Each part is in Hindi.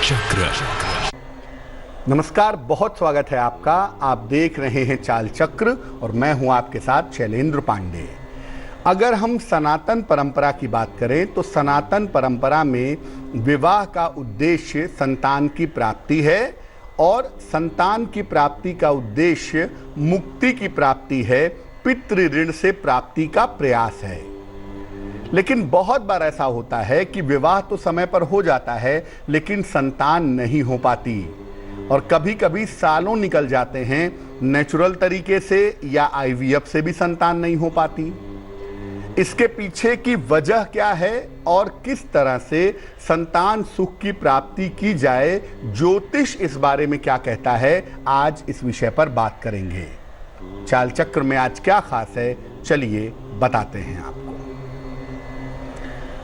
चक्र। नमस्कार, बहुत स्वागत है आपका। आप देख रहे हैं चाल चक्र और मैं हूं आपके साथ शैलेंद्र पांडे। अगर हम सनातन परंपरा की बात करें तो सनातन परंपरा में विवाह का उद्देश्य संतान की प्राप्ति है और संतान की प्राप्ति का उद्देश्य मुक्ति की प्राप्ति है, पितृ ऋण से प्राप्ति का प्रयास है। लेकिन बहुत बार ऐसा होता है कि विवाह तो समय पर हो जाता है लेकिन संतान नहीं हो पाती और कभी कभी सालों निकल जाते हैं, नेचुरल तरीके से या आईवीएफ से भी संतान नहीं हो पाती। इसके पीछे की वजह क्या है और किस तरह से संतान सुख की प्राप्ति की जाए, ज्योतिष इस बारे में क्या कहता है, आज इस विषय पर बात करेंगे। चाल चक्र में आज क्या खास है, चलिए बताते हैं आपको।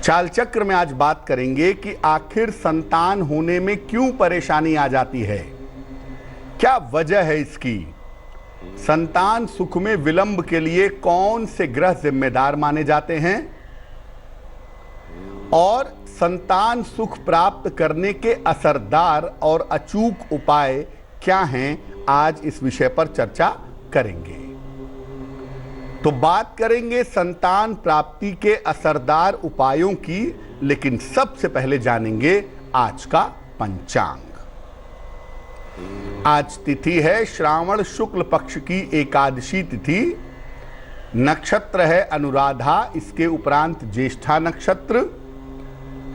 चाल चक्र में आज बात करेंगे कि आखिर संतान होने में क्यों परेशानी आ जाती है, क्या वजह है इसकी, संतान सुख में विलंब के लिए कौन से ग्रह जिम्मेदार माने जाते हैं और संतान सुख प्राप्त करने के असरदार और अचूक उपाय क्या हैं, आज इस विषय पर चर्चा करेंगे। तो बात करेंगे संतान प्राप्ति के असरदार उपायों की, लेकिन सबसे पहले जानेंगे आज का पंचांग। आज तिथि है श्रावण शुक्ल पक्ष की एकादशी तिथि, नक्षत्र है अनुराधा, इसके उपरांत ज्येष्ठा नक्षत्र,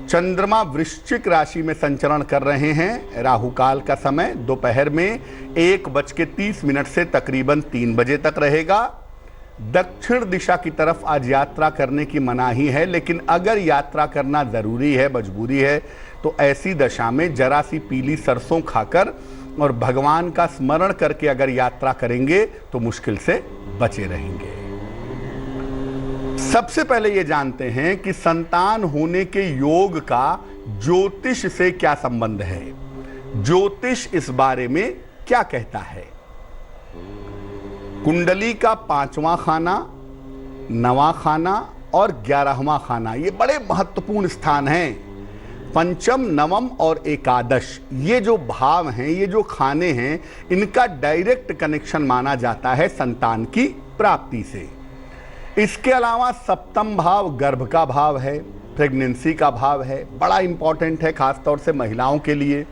चंद्रमा वृश्चिक राशि में संचरण कर रहे हैं। राहु काल का समय दोपहर में 1:30 से तकरीबन 3 बजे तक रहेगा। दक्षिण दिशा की तरफ आज यात्रा करने की मनाही है, लेकिन अगर यात्रा करना जरूरी है, मजबूरी है, तो ऐसी दशा में जरा सी पीली सरसों खाकर और भगवान का स्मरण करके अगर यात्रा करेंगे तो मुश्किल से बचे रहेंगे। सबसे पहले ये जानते हैं कि संतान होने के योग का ज्योतिष से क्या संबंध है, ज्योतिष इस बारे में क्या कहता है। कुंडली का 5वां खाना, 9वां खाना और 11वां खाना, ये बड़े महत्वपूर्ण स्थान हैं। पंचम, नवम और एकादश, ये जो भाव हैं, ये जो खाने हैं, इनका डायरेक्ट कनेक्शन माना जाता है संतान की प्राप्ति से। इसके अलावा सप्तम भाव गर्भ का भाव है, प्रेगनेंसी का भाव है, बड़ा इंपॉर्टेंट है खासतौर से महिलाओं के लिए।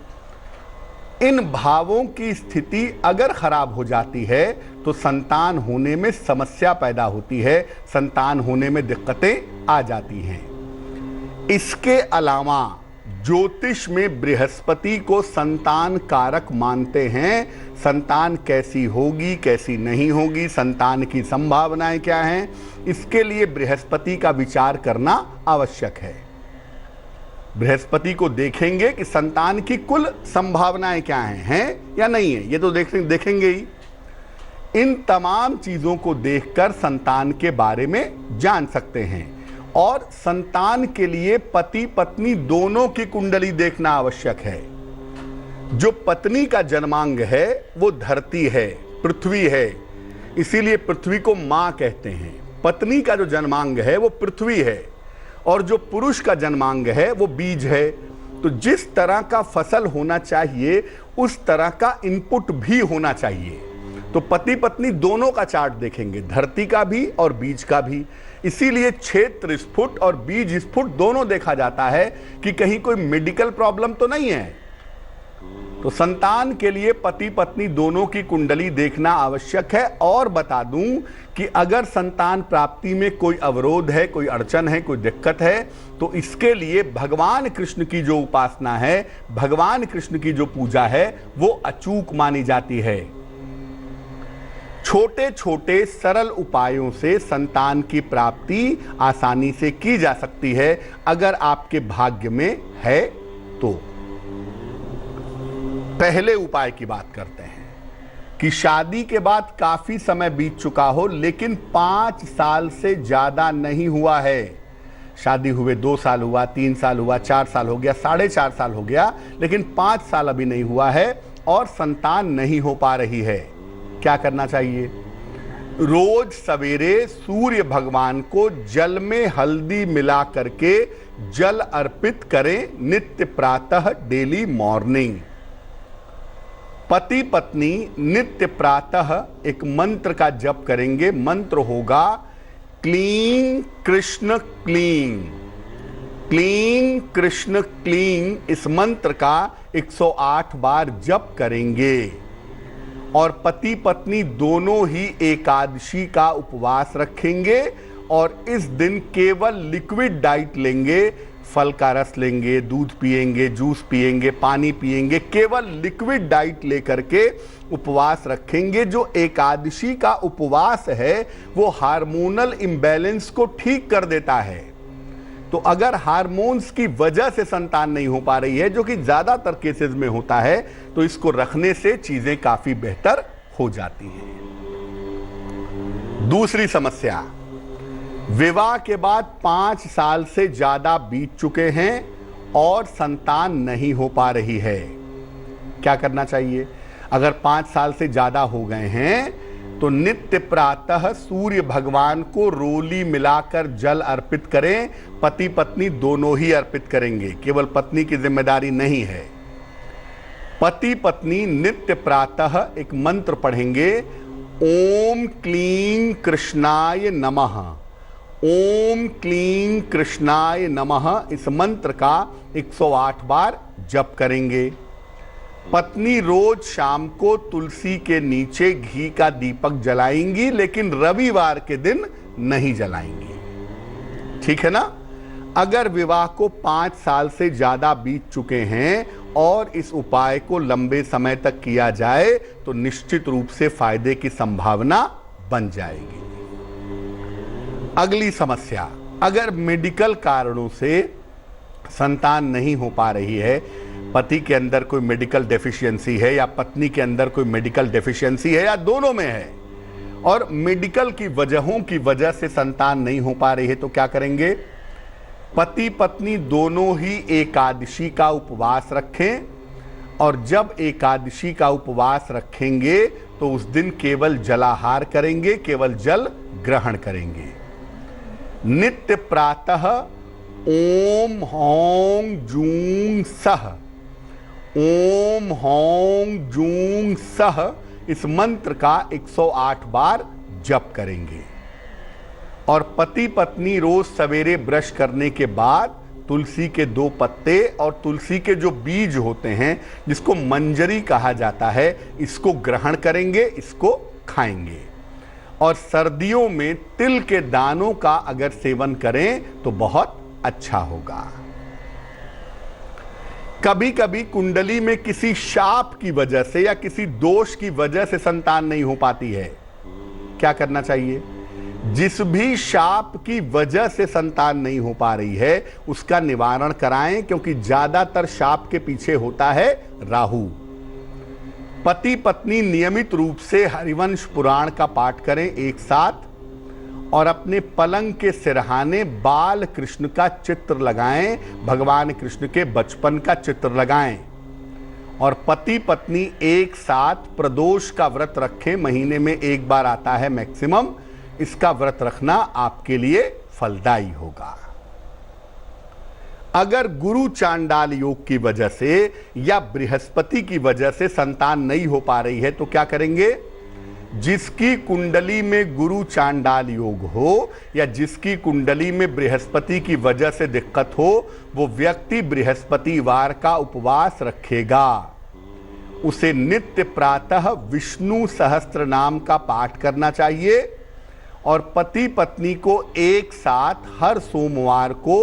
इन भावों की स्थिति अगर खराब हो जाती है तो संतान होने में समस्या पैदा होती है, संतान होने में दिक्कतें आ जाती हैं। इसके अलावा ज्योतिष में बृहस्पति को संतान कारक मानते हैं। संतान कैसी होगी, कैसी नहीं होगी, संतान की संभावनाएं क्या हैं, इसके लिए बृहस्पति का विचार करना आवश्यक है। बृहस्पति को देखेंगे कि संतान की कुल संभावनाएं क्या हैं या नहीं है, ये तो देखेंगे ही। इन तमाम चीजों को देखकर संतान के बारे में जान सकते हैं और संतान के लिए पति पत्नी दोनों की कुंडली देखना आवश्यक है। जो पत्नी का जन्मांग है वो धरती है, पृथ्वी है, इसीलिए पृथ्वी को मां कहते हैं। पत्नी का जो जन्मांग है वो पृथ्वी है और जो पुरुष का जन्मांग है वो बीज है। तो जिस तरह का फसल होना चाहिए उस तरह का इनपुट भी होना चाहिए। तो पति पत्नी दोनों का चार्ट देखेंगे, धरती का भी और बीज का भी। इसीलिए क्षेत्र स्फुट और बीज स्फुट दोनों देखा जाता है कि कहीं कोई मेडिकल प्रॉब्लम तो नहीं है। तो संतान के लिए पति पत्नी दोनों की कुंडली देखना आवश्यक है। और बता दूं कि अगर संतान प्राप्ति में कोई अवरोध है, कोई अड़चन है, कोई दिक्कत है, तो इसके लिए भगवान कृष्ण की जो उपासना है, भगवान कृष्ण की जो पूजा है, वो अचूक मानी जाती है। छोटे छोटे सरल उपायों से संतान की प्राप्ति आसानी से की जा सकती है अगर आपके भाग्य में है तो। पहले उपाय की बात करते हैं कि शादी के बाद काफी समय बीत चुका हो लेकिन 5 साल से ज्यादा नहीं हुआ है। शादी हुए 2 साल हुआ, 3 साल हुआ, 4 साल हो गया, 4.5 साल हो गया, लेकिन 5 साल अभी नहीं हुआ है और संतान नहीं हो पा रही है। क्या करना चाहिए? रोज सवेरे सूर्य भगवान को जल में हल्दी मिला करके जल अर्पित करें, नित्य प्रातः, डेली मॉर्निंग। पति पत्नी नित्य प्रातः एक मंत्र का जप करेंगे। मंत्र होगा क्लीं कृष्ण क्लीं, क्लीं कृष्ण क्लीं। इस मंत्र का 108 बार जप करेंगे। और पति पत्नी दोनों ही एकादशी का उपवास रखेंगे और इस दिन केवल लिक्विड डाइट लेंगे। फल का रस लेंगे, दूध पिएंगे, जूस पिएंगे, पानी पिएंगे, केवल लिक्विड डाइट लेकर के उपवास रखेंगे। जो एकादशी का उपवास है वो हार्मोनल इम्बैलेंस को ठीक कर देता है। तो अगर हार्मोन्स की वजह से संतान नहीं हो पा रही है, जो कि ज्यादातर केसेस में होता है, तो इसको रखने से चीजें काफी बेहतर हो जाती हैं। दूसरी समस्या, विवाह के बाद 5 साल से ज्यादा बीत चुके हैं और संतान नहीं हो पा रही है। क्या करना चाहिए? अगर 5 साल से ज्यादा हो गए हैं तो नित्य प्रातः सूर्य भगवान को रोली मिलाकर जल अर्पित करें। पति पत्नी दोनों ही अर्पित करेंगे, केवल पत्नी की जिम्मेदारी नहीं है। पति पत्नी नित्य प्रातः एक मंत्र पढ़ेंगे, ओम क्लीं कृष्णाय नमः, ओम क्लीं कृष्णाय नमः। इस मंत्र का 108 बार जप करेंगे। पत्नी रोज शाम को तुलसी के नीचे घी का दीपक जलाएंगी, लेकिन रविवार के दिन नहीं जलाएंगी। ठीक है ना? अगर विवाह को 5 साल से ज्यादा बीत चुके हैं और इस उपाय को लंबे समय तक किया जाए तो निश्चित रूप से फायदे की संभावना बन जाएगी। अगली समस्या, अगर मेडिकल कारणों से संतान नहीं हो पा रही है, पति के अंदर कोई मेडिकल डेफिशिएंसी है या पत्नी के अंदर कोई मेडिकल डेफिशिएंसी है या दोनों में है, और मेडिकल की वजहों की वजह से संतान नहीं हो पा रही है, तो क्या करेंगे? पति पत्नी दोनों ही एकादशी का उपवास रखें। और जब एकादशी का उपवास रखेंगे तो उस दिन केवल जलाहार करेंगे, केवल जल ग्रहण करेंगे। नित्य प्रातः ओम हौं जूं सह, ओम हौं जूं सह, इस मंत्र का 108 बार जप करेंगे। और पति पत्नी रोज सवेरे ब्रश करने के बाद तुलसी के 2 पत्ते और तुलसी के जो बीज होते हैं, जिसको मंजरी कहा जाता है, इसको ग्रहण करेंगे, इसको खाएंगे। और सर्दियों में तिल के दानों का अगर सेवन करें तो बहुत अच्छा होगा। कभी कभी कुंडली में किसी शाप की वजह से या किसी दोष की वजह से संतान नहीं हो पाती है। क्या करना चाहिए? जिस भी शाप की वजह से संतान नहीं हो पा रही है उसका निवारण कराएं, क्योंकि ज्यादातर शाप के पीछे होता है राहु। पति पत्नी नियमित रूप से हरिवंश पुराण का पाठ करें एक साथ, और अपने पलंग के सिरहाने बाल कृष्ण का चित्र लगाएं, भगवान कृष्ण के बचपन का चित्र लगाएं। और पति पत्नी एक साथ प्रदोष का व्रत रखें, महीने में 1 बार आता है मैक्सिमम। इसका व्रत रखना आपके लिए फलदायी होगा। अगर गुरु चांडाल योग की वजह से या बृहस्पति की वजह से संतान नहीं हो पा रही है तो क्या करेंगे? जिसकी कुंडली में गुरु चांडाल योग हो या जिसकी कुंडली में बृहस्पति की वजह से दिक्कत हो, वो व्यक्ति बृहस्पतिवार का उपवास रखेगा। उसे नित्य प्रातः विष्णु सहस्त्र नाम का पाठ करना चाहिए। और पति पत्नी को एक साथ हर सोमवार को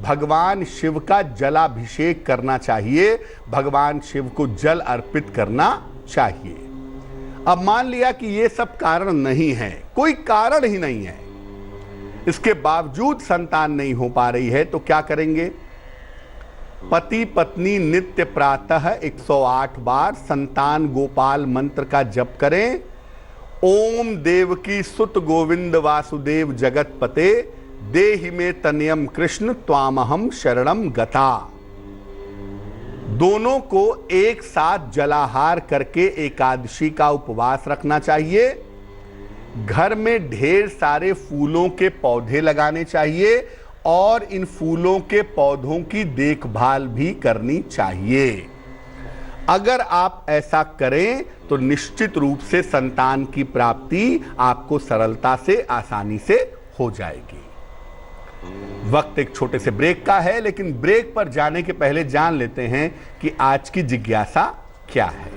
भगवान शिव का जलाभिषेक करना चाहिए, भगवान शिव को जल अर्पित करना चाहिए। अब मान लिया कि ये सब कारण नहीं है, कोई कारण ही नहीं है, इसके बावजूद संतान नहीं हो पा रही है, तो क्या करेंगे? पति पत्नी नित्य प्रातः 108 बार संतान गोपाल मंत्र का जप करें। ओम देवकी सुत गोविंद वासुदेव जगतपते देहि में तनयम कृष्ण त्वामहम शरणम गता। दोनों को एक साथ जलाहार करके एकादशी का उपवास रखना चाहिए। घर में ढेर सारे फूलों के पौधे लगाने चाहिए और इन फूलों के पौधों की देखभाल भी करनी चाहिए। अगर आप ऐसा करें तो निश्चित रूप से संतान की प्राप्ति आपको सरलता से, आसानी से हो जाएगी। वक्त एक छोटे से ब्रेक का है, लेकिन ब्रेक पर जाने के पहले जान लेते हैं कि आज की जिज्ञासा क्या है।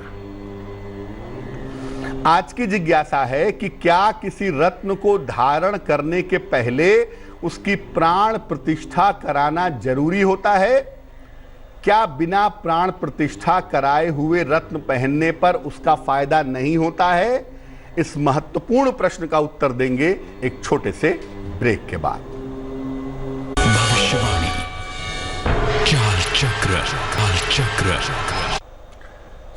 आज की जिज्ञासा है कि क्या किसी रत्न को धारण करने के पहले उसकी प्राण प्रतिष्ठा कराना जरूरी होता है? क्या बिना प्राण प्रतिष्ठा कराए हुए रत्न पहनने पर उसका फायदा नहीं होता है? इस महत्वपूर्ण प्रश्न का उत्तर देंगे एक छोटे से ब्रेक के बाद। भविष्यवाणी काल चक्र।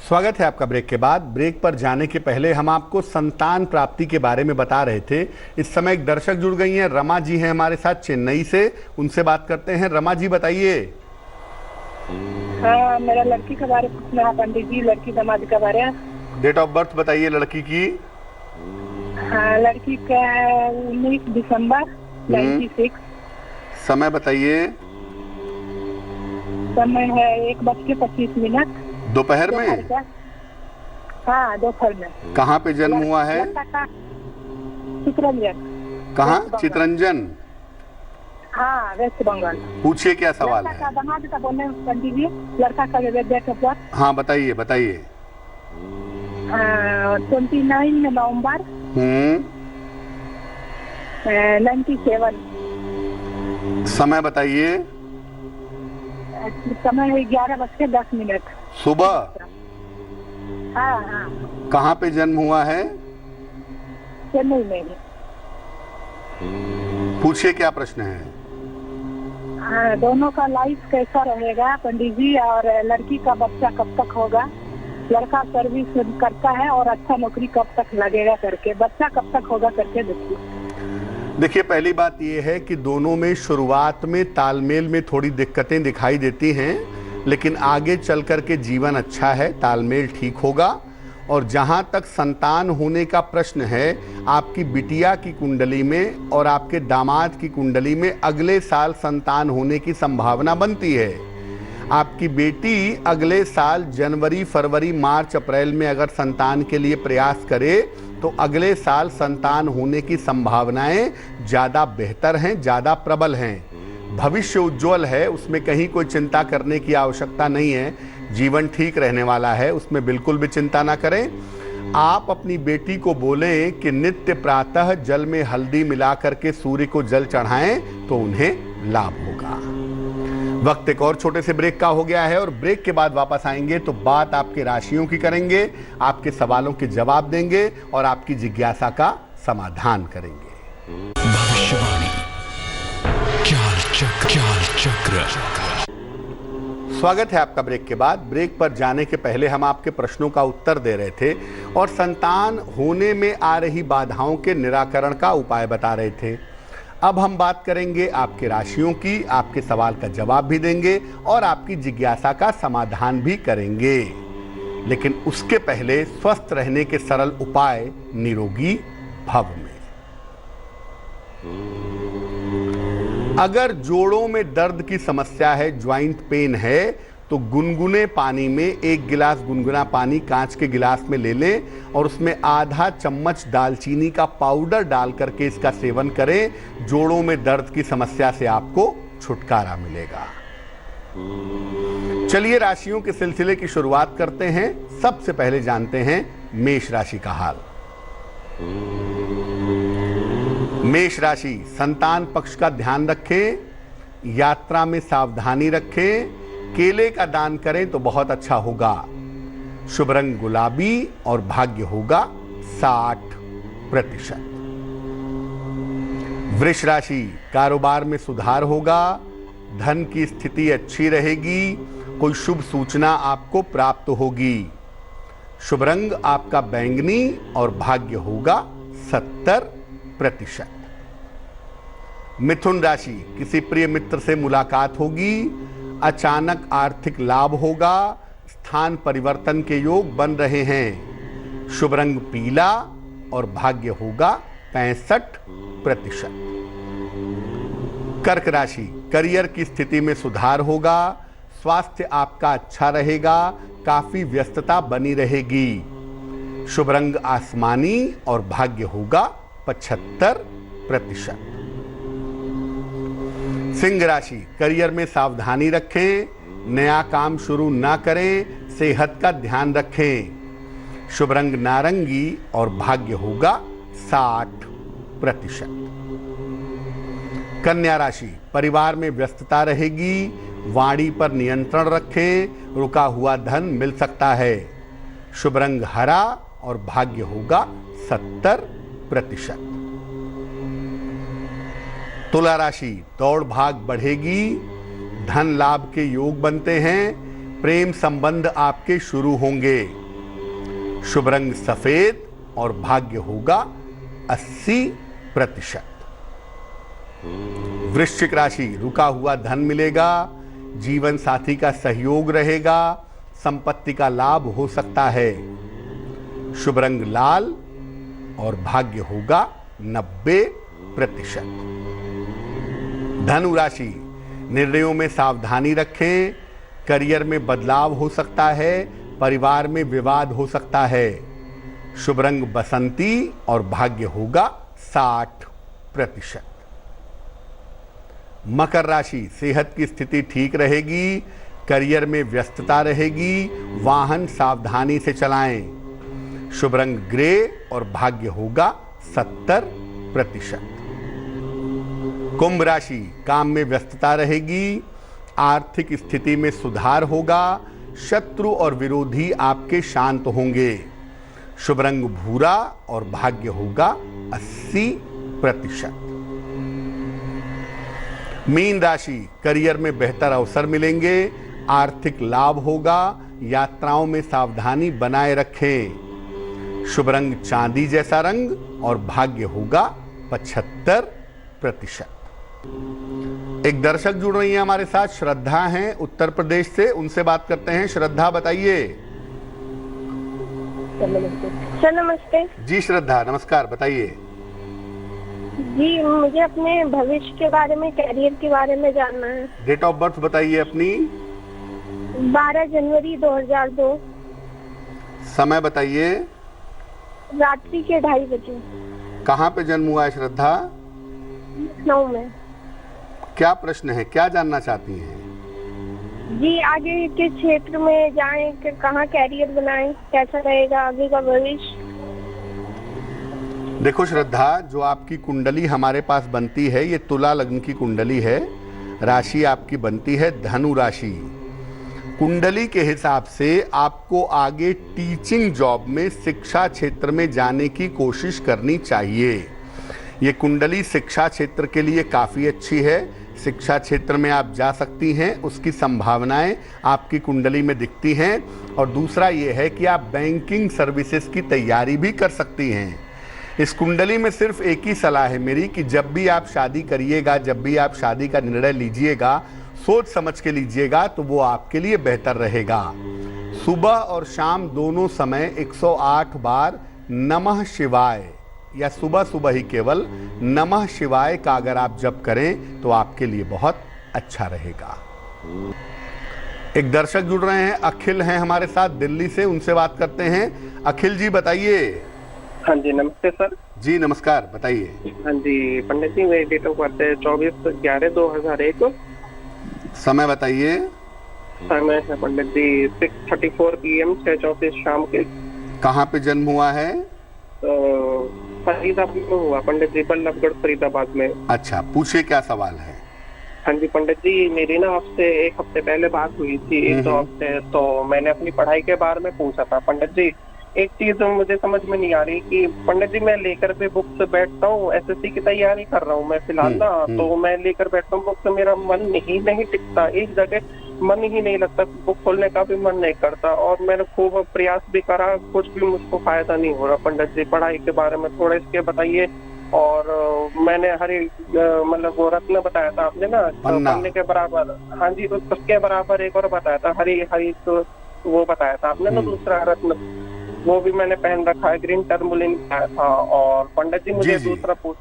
स्वागत है आपका ब्रेक के बाद। ब्रेक पर जाने के पहले हम आपको संतान प्राप्ति के बारे में बता रहे थे। इस समय एक दर्शक जुड़ गई हैं, रमा जी हैं हमारे साथ चेन्नई से, उनसे बात करते हैं। रमा जी बताइए। हाँ, मेरा लड़की के बारे में पूछना है पंडित जी, लड़की दामाद के बारे में। डेट ऑफ बर्थ बताइए लड़की की। हाँ, लड़की का 19 दिसंबर 96। समय बताइए। समय है 1:25। दोपहर में? हाँ, दोपहर में। कहाँ पे जन्म हुआ है? चितरंजन। कहाँ? चितरंजन। हाँ, वेस्ट बंगाल। पूछिए क्या सवाल है। दामाद का बोले पंडित जी, लड़का का डेट ऑफ बर्थ। हाँ बताइए। 29 नवंबर 97। समय बताइए। समय है 11:10। सुबह? हाँ। कहाँ पे जन्म हुआ है? चेन्नई में। पूछिए क्या प्रश्न है। हाँ, दोनों का लाइफ कैसा रहेगा पंडित जी, और लड़की का बच्चा कब तक होगा? लड़का सर्विस करता है और अच्छा नौकरी कब तक लगेगा करके, बच्चा कब तक होगा करके देखिए, पहली बात यह है कि दोनों में शुरुआत में तालमेल में थोड़ी दिक्कतें दिखाई देती हैं, लेकिन आगे चल कर के जीवन अच्छा है, तालमेल ठीक होगा। और जहां तक संतान होने का प्रश्न है, आपकी बिटिया की कुंडली में और आपके दामाद की कुंडली में अगले साल संतान होने की संभावना बनती है। आपकी बेटी अगले साल जनवरी, फरवरी, मार्च, अप्रैल में अगर संतान के लिए प्रयास करे तो अगले साल संतान होने की संभावनाएं ज़्यादा बेहतर हैं, ज़्यादा प्रबल हैं। भविष्य उज्जवल है, उसमें कहीं कोई चिंता करने की आवश्यकता नहीं है। जीवन ठीक रहने वाला है, उसमें बिल्कुल भी चिंता ना करें। आप अपनी बेटी को बोलें कि नित्य प्रातः जल में हल्दी मिला करके सूर्य को जल चढ़ाएं तो उन्हें लाभ होगा। वक्त एक और छोटे से ब्रेक का हो गया है और ब्रेक के बाद वापस आएंगे तो बात आपके राशियों की करेंगे, आपके सवालों के जवाब देंगे और आपकी जिज्ञासा का समाधान करेंगे। भविष्यवाणी काल चक्र। स्वागत है आपका ब्रेक के बाद। ब्रेक पर जाने के पहले हम आपके प्रश्नों का उत्तर दे रहे थे और संतान होने में आ रही बाधाओं के निराकरण का उपाय बता रहे थे। अब हम बात करेंगे आपके राशियों की, आपके सवाल का जवाब भी देंगे और आपकी जिज्ञासा का समाधान भी करेंगे। लेकिन उसके पहले स्वस्थ रहने के सरल उपाय निरोगी भव में। अगर जोड़ों में दर्द की समस्या है, ज्वाइंट पेन है, तो गुनगुने पानी में 1 गिलास गुनगुना पानी कांच के गिलास में ले लें और उसमें आधा चम्मच दालचीनी का पाउडर डाल करके इसका सेवन करें। जोड़ों में दर्द की समस्या से आपको छुटकारा मिलेगा। चलिए राशियों के सिलसिले की शुरुआत करते हैं। सबसे पहले जानते हैं मेष राशि का हाल। मेष राशि, संतान पक्ष का ध्यान रखें, यात्रा में सावधानी रखें, केले का दान करें तो बहुत अच्छा होगा। शुभ रंग गुलाबी और भाग्य होगा 60%। वृष राशि, कारोबार में सुधार होगा, धन की स्थिति अच्छी रहेगी, कोई शुभ सूचना आपको प्राप्त होगी। शुभ रंग आपका बैंगनी और भाग्य होगा 70%। मिथुन राशि, किसी प्रिय मित्र से मुलाकात होगी, अचानक आर्थिक लाभ होगा, स्थान परिवर्तन के योग बन रहे हैं। शुभ रंग पीला और भाग्य होगा 65%। कर्क राशि, करियर की स्थिति में सुधार होगा, स्वास्थ्य आपका अच्छा रहेगा, काफी व्यस्तता बनी रहेगी। शुभ रंग आसमानी और भाग्य होगा 75%। सिंह राशि, करियर में सावधानी रखें, नया काम शुरू ना करें, सेहत का ध्यान रखें। शुभ रंग नारंगी और भाग्य होगा 60%। कन्या राशि, परिवार में व्यस्तता रहेगी, वाणी पर नियंत्रण रखें, रुका हुआ धन मिल सकता है। शुभ रंग हरा और भाग्य होगा 70%। तुला राशि, दौड़ भाग बढ़ेगी, धन लाभ के योग बनते हैं, प्रेम संबंध आपके शुरू होंगे। शुभ रंग सफेद और भाग्य होगा 80%। वृश्चिक राशि, रुका हुआ धन मिलेगा, जीवन साथी का सहयोग रहेगा, संपत्ति का लाभ हो सकता है। शुभ रंग लाल और भाग्य होगा 90%। धनु राशि, निर्णयों में सावधानी रखें, करियर में बदलाव हो सकता है, परिवार में विवाद हो सकता है। शुभ रंग बसंती और भाग्य होगा 60%। मकर राशि, सेहत की स्थिति ठीक रहेगी, करियर में व्यस्तता रहेगी, वाहन सावधानी से चलाएं। शुभ रंग ग्रे और भाग्य होगा 70%। कुंभ राशि, काम में व्यस्तता रहेगी, आर्थिक स्थिति में सुधार होगा, शत्रु और विरोधी आपके शांत होंगे। शुभ रंग भूरा और भाग्य होगा 80%। मीन राशि, करियर में बेहतर अवसर मिलेंगे, आर्थिक लाभ होगा, यात्राओं में सावधानी बनाए रखें। शुभ रंग चांदी जैसा रंग और भाग्य होगा 75%। एक दर्शक जुड़ रही हैं हमारे साथ, श्रद्धा हैं उत्तर प्रदेश से, उनसे बात करते हैं। श्रद्धा बताइए। सर नमस्ते। जी श्रद्धा नमस्कार, बताइए। जी मुझे अपने भविष्य के बारे में, करियर के बारे में जानना है। डेट ऑफ बर्थ बताइए अपनी। 12 जनवरी 2002। समय बताइए। रात्रि के 2:30 बजे। कहाँ पे जन्म हुआ है श्रद्धा? लखनऊ में। क्या प्रश्न है, क्या जानना चाहती हैं? जी आगे के क्षेत्र में जाएं, कहाँ कैरियर बनाएं, कैसा रहेगा आगे का भविष्य? देखो श्रद्धा, जो आपकी कुंडली हमारे पास बनती है, ये तुला लग्न की कुंडली है, राशि आपकी बनती है धनु राशि। कुंडली के हिसाब से आपको आगे टीचिंग जॉब में, शिक्षा क्षेत्र में जाने की कोशिश करनी चाहिए। ये कुंडली शिक्षा क्षेत्र के लिए काफ़ी अच्छी है, शिक्षा क्षेत्र में आप जा सकती हैं, उसकी संभावनाएं आपकी कुंडली में दिखती हैं। और दूसरा ये है कि आप बैंकिंग सर्विसेज की तैयारी भी कर सकती हैं। इस कुंडली में सिर्फ एक ही सलाह है मेरी कि जब भी आप शादी करिएगा, जब भी आप शादी का निर्णय लीजिएगा, सोच समझ के लीजिएगा, तो वो आपके लिए बेहतर रहेगा। सुबह और शाम दोनों समय 108 बार नमः शिवाय, या सुबह सुबह ही केवल नमः शिवाय का अगर आप जप करें तो आपके लिए बहुत अच्छा रहेगा। एक दर्शक जुड़ रहे हैं, अखिल हैं हमारे साथ दिल्ली से, उनसे बात करते हैं। अखिल जी बताइए। हाँ जी नमस्ते सर। जी नमस्कार, बताइए। हाँ जी पंडित जी, मेरी डेट ऑफ बर्थ है 24/11/2001। समय बताइए। समय है पंडित जी 6:34 PM 6:34 शाम के। कहाँ पे जन्म हुआ है? फरीदाबाद में हुआ पंडित जी, बल्लभगढ़ फरीदाबाद में। अच्छा, पूछिए क्या सवाल है। हाँ जी पंडित जी, मेरी ना आपसे 1 हफ्ते पहले बात हुई थी, 1-2 हफ्ते, तो मैंने अपनी पढ़ाई के बारे में पूछा था। पंडित जी एक चीज मुझे समझ में नहीं आ रही कि पंडित जी मैं लेकर के बुक्स बैठता हूँ, SSC की तैयारी कर रहा हूँ मैं फिलहाल ना, तो मैं लेकर बैठता हूँ बुक्स, मेरा मन ही नहीं टिकता, एक जगह मन ही नहीं लगता, बुक खोलने का भी मन नहीं करता, और मैंने खूब प्रयास भी करा, कुछ भी मुझको फायदा नहीं हो रहा। पंडित जी पढ़ाई के बारे में थोड़ा इसके बताइए। और मैंने हरी मतलब वो रत्न बताया था आपने ना, पन्ने के बराबर, हाँ जी उसके बराबर एक और बताया था, हरी हरी, तो वो बताया था आपने ना दूसरा रत्न। वो भी मैंने पहन रखा है, ग्रीन टर्मोलिन पाया था। और पंडित जी मुझे जी। दूसरा पूछ,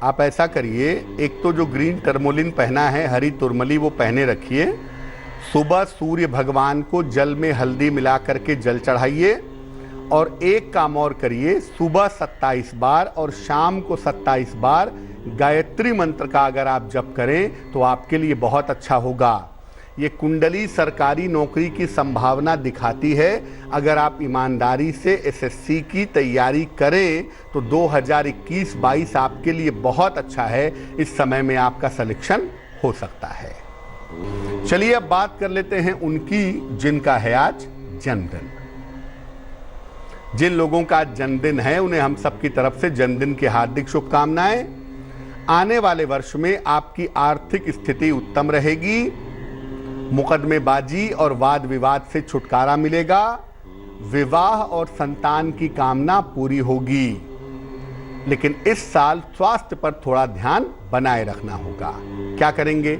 आप ऐसा करिए, एक तो जो ग्रीन टर्मोलिन पहना है, हरी तुरमली वो पहने रखिए। सुबह सूर्य भगवान को जल में हल्दी मिला करके जल चढ़ाइए। और एक काम और करिए, सुबह 27 बार और शाम को 27 बार गायत्री मंत्र का अगर आप जप करें तो आपके लिए बहुत अच्छा होगा। ये कुंडली सरकारी नौकरी की संभावना दिखाती है। अगर आप ईमानदारी से एसएससी की तैयारी करें तो 2021-22 आपके लिए बहुत अच्छा है। इस समय में आपका सिलेक्शन हो सकता है। चलिए अब बात कर लेते हैं उनकी जिनका है आज जन्मदिन। जिन लोगों का आज जन्मदिन है उन्हें हम सबकी तरफ से जन्मदिन की हार्दिक शुभकामनाएं। आने वाले वर्ष में आपकी आर्थिक स्थिति उत्तम रहेगी। मुकदमेबाजी और वाद विवाद से छुटकारा मिलेगा। विवाह और संतान की कामना पूरी होगी। लेकिन इस साल स्वास्थ्य पर थोड़ा ध्यान बनाए रखना होगा। क्या करेंगे?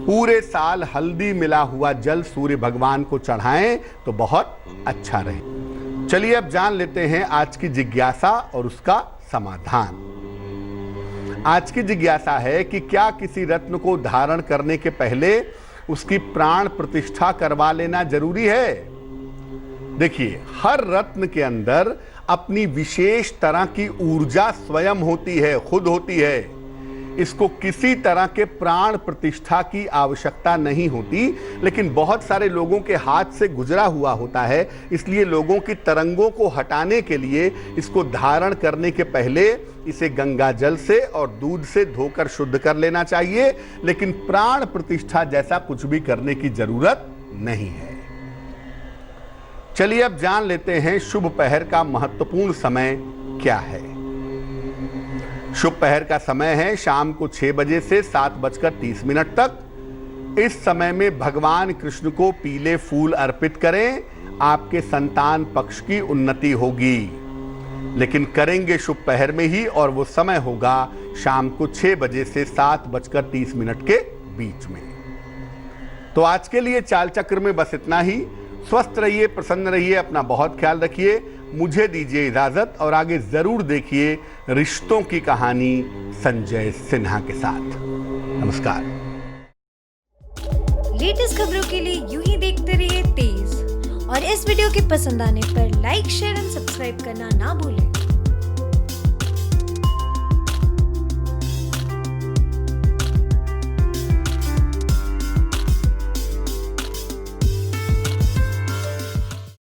पूरे साल हल्दी मिला हुआ जल सूर्य भगवान को चढ़ाएं तो बहुत अच्छा रहे। चलिए अब जान लेते हैं आज की जिज्ञासा और उसका समाधान। आज की जिज्ञासा है कि क्या किसी रत्न को धारण करने के पहले उसकी प्राण प्रतिष्ठा करवा लेना जरूरी है? देखिए, हर रत्न के अंदर अपनी विशेष तरह की ऊर्जा स्वयं होती है, खुद होती है। इसको किसी तरह के प्राण प्रतिष्ठा की आवश्यकता नहीं होती, लेकिन बहुत सारे लोगों के हाथ से गुजरा हुआ होता है। इसलिए लोगों की तरंगों को हटाने के लिए इसको धारण करने के पहले इसे गंगा जल से और दूध से धोकर शुद्ध कर लेना चाहिए। लेकिन प्राण प्रतिष्ठा जैसा कुछ भी करने की जरूरत नहीं है। चलिए अब जान लेते हैं शुभ पहर का महत्वपूर्ण समय क्या है। शुभ पहर का समय है शाम को 6 बजे से 7:30 तक। इस समय में भगवान कृष्ण को पीले फूल अर्पित करें, आपके संतान पक्ष की उन्नति होगी। लेकिन करेंगे शुभ पहर में ही, और वो समय होगा शाम को 6 बजे से 7:30 के बीच में। तो आज के लिए चाल चक्र में बस इतना ही। स्वस्थ रहिए, प्रसन्न रहिए, अपना बहुत ख्याल रखिए। मुझे दीजिए इजाजत और आगे जरूर देखिए रिश्तों की कहानी संजय सिन्हा के साथ। नमस्कार। लेटेस्ट खबरों के लिए यूं ही देखते रहिए तेज, और इस वीडियो के पसंद आने पर लाइक, शेयर एंड सब्सक्राइब करना ना भूलें।